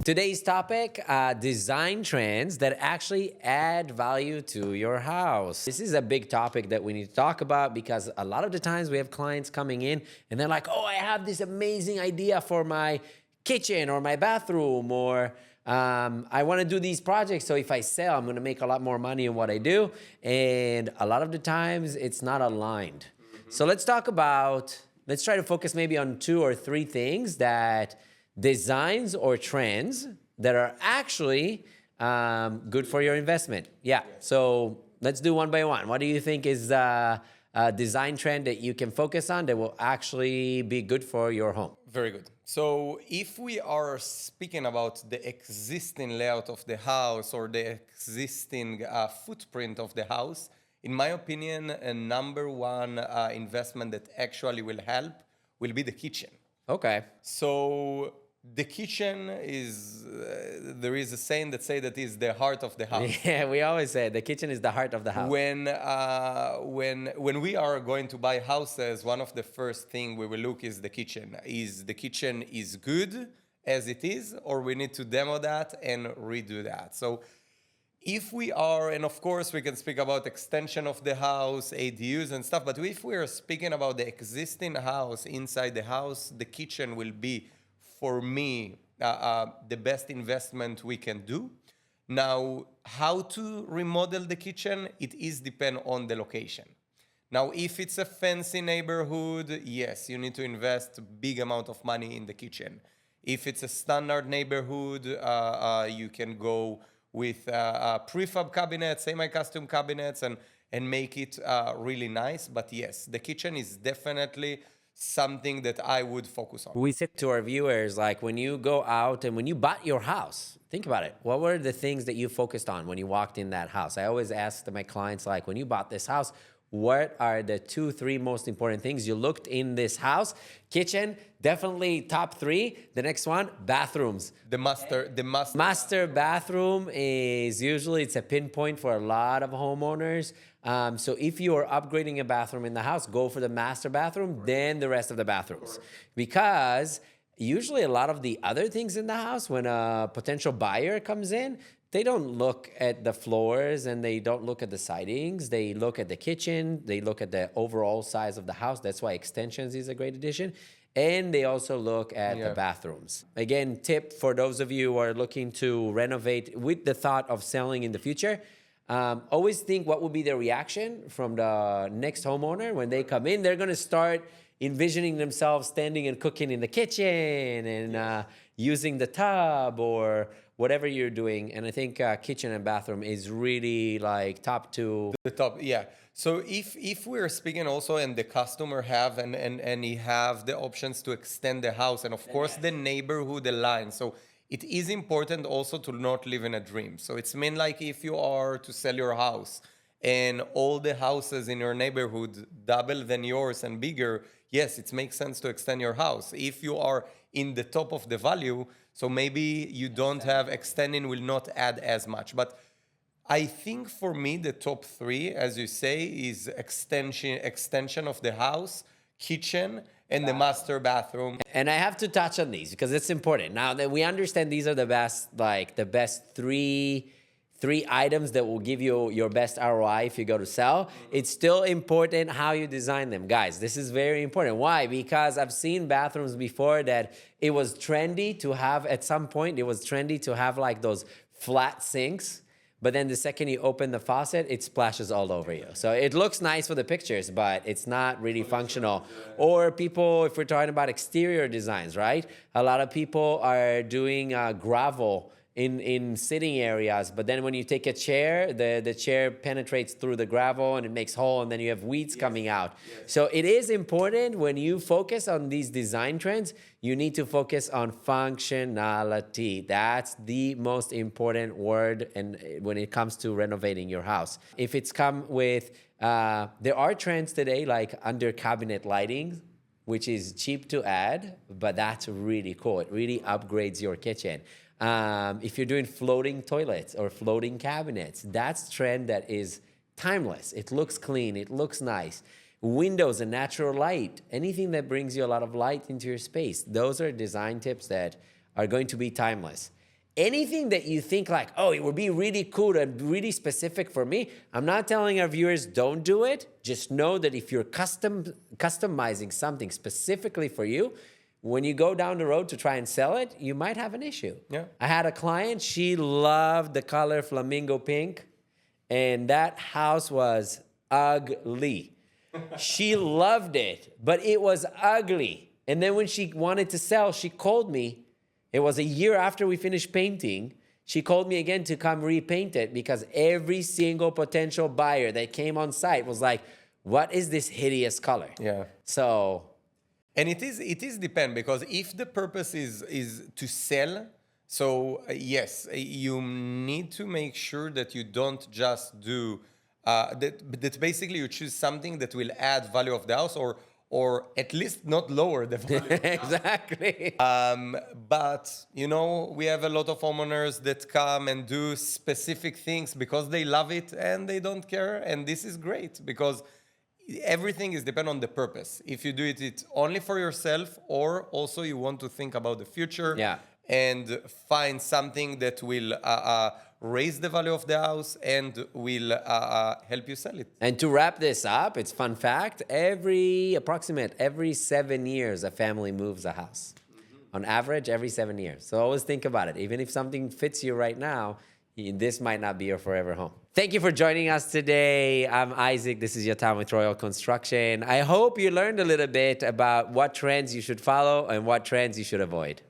Today's topic, design trends that actually add value to your house. This is a big topic that we need to talk about because a lot of the times we have clients coming in and they're like, oh, I have this amazing idea for my kitchen or my bathroom, or I want to do these projects. So if I sell, I'm going to make a lot more money in what I do. And a lot of the times it's not aligned. So let's try to focus maybe on 2 or 3 things that designs or trends that are actually good for your investment. Yeah, so let's do one by one. What do you think is a design trend that you can focus on that will actually be good for your home? Very good. So if we are speaking about the existing layout of the house or the existing footprint of the house, in my opinion, a number one investment that actually will help will be the kitchen. Okay. So the kitchen is, there is a saying that say that is the heart of the house. Yeah, we always say the kitchen is the heart of the house. When we are going to buy houses, one of the first thing we will look is the kitchen. Is the kitchen is good as it is, or we need to demo that and redo that? So if we are, and of course we can speak about extension of the house, ADUs and stuff, but if we are speaking about the existing house, inside the house, the kitchen will be, for me, the best investment we can do. Now, how to remodel the kitchen, it is depend on the location. Now, if it's a fancy neighborhood, yes, you need to invest a big amount of money in the kitchen. If it's a standard neighborhood, you can go with prefab cabinets, semi-custom cabinets, and make it really nice. But yes, the kitchen is definitely something that I would focus on. We say to our viewers, like when you go out and when you bought your house, think about it. What were the things that you focused on when you walked in that house? I always ask my clients, like, when you bought this house, what are the 2, 3 most important things you looked in this house? Kitchen, definitely top 3. The next one, bathrooms. The Master bathroom is usually, it's a pinpoint for a lot of homeowners. So if you are upgrading a bathroom in the house, go for the master bathroom, then the rest of the bathrooms. Because usually a lot of the other things in the house, when a potential buyer comes in, they don't look at the floors and they don't look at the sidings. They look at the kitchen. They look at the overall size of the house. That's why extensions is a great addition. And they also look at the bathrooms. Again, tip for those of you who are looking to renovate with the thought of selling in the future, always think what will be the reaction from the next homeowner when they come in. They're going to start envisioning themselves standing and cooking in the kitchen and using the tub or whatever you're doing. And I think kitchen and bathroom is really like top 2. The top, yeah. So if we're speaking also and the customer have and he have the options to extend the house and of course the neighborhood align. So it is important also to not live in a dream. So it's mean like if you are to sell your house and all the houses in your neighborhood double than yours and bigger, yes, it makes sense to extend your house. If you are in the top of the value, so maybe you don't have extending will not add as much. But I think for me, the top 3, as you say, is extension of the house, kitchen, and the master bathroom. And I have to touch on these because it's important. Now that we understand these are the best, like the best three items that will give you your best ROI if you go to sell, it's still important how you design them. Guys, this is very important. Why? Because I've seen bathrooms before that it was trendy to have, at some point, it was trendy to have like those flat sinks. But then the second you open the faucet, it splashes all over you. So it looks nice for the pictures, but it's not really functional. Or people, if we're talking about exterior designs, right? A lot of people are doing gravel in sitting areas, but then when you take a chair, the chair penetrates through the gravel and it makes hole, and then you have weeds coming out. So it is important when you focus on these design trends, you need to focus on functionality. That's the most important word and when it comes to renovating your house. If it's come with, there are trends today like under cabinet lighting, which is cheap to add, but that's really cool. It really upgrades your kitchen. If you're doing floating toilets or floating cabinets, that's trend that is timeless. It looks clean, it looks nice. Windows and natural light, anything that brings you a lot of light into your space, those are design tips that are going to be timeless. Anything that you think like, oh, it would be really cool and really specific for me, I'm not telling our viewers don't do it. Just know that if you're customizing something specifically for you, when you go down the road to try and sell it, you might have an issue. Yeah. I had a client, she loved the color flamingo pink, and that house was ugly. She loved it, but it was ugly. And then when she wanted to sell, she called me. It was a year after we finished painting. She called me again to come repaint it because every single potential buyer that came on site was like, what is this hideous color? Yeah. So... And it is depend, because if the purpose is to sell, so yes, you need to make sure that you don't just do that basically you choose something that will add value of the house, or at least not lower the value. Exactly. But you know, we have a lot of homeowners that come and do specific things because they love it and they don't care, and this is great because everything is depend on the purpose. If you do it only for yourself, or also you want to think about the future, yeah, and find something that will raise the value of the house and will help you sell it. And to wrap this up, it's fun fact, every 7 years, a family moves a house. Mm-hmm. On average, every 7 years. So always think about it. Even if something fits you right now, this might not be your forever home. Thank you for joining us today. I'm Isaac. This is your time with Royal Construction. I hope you learned a little bit about what trends you should follow and what trends you should avoid.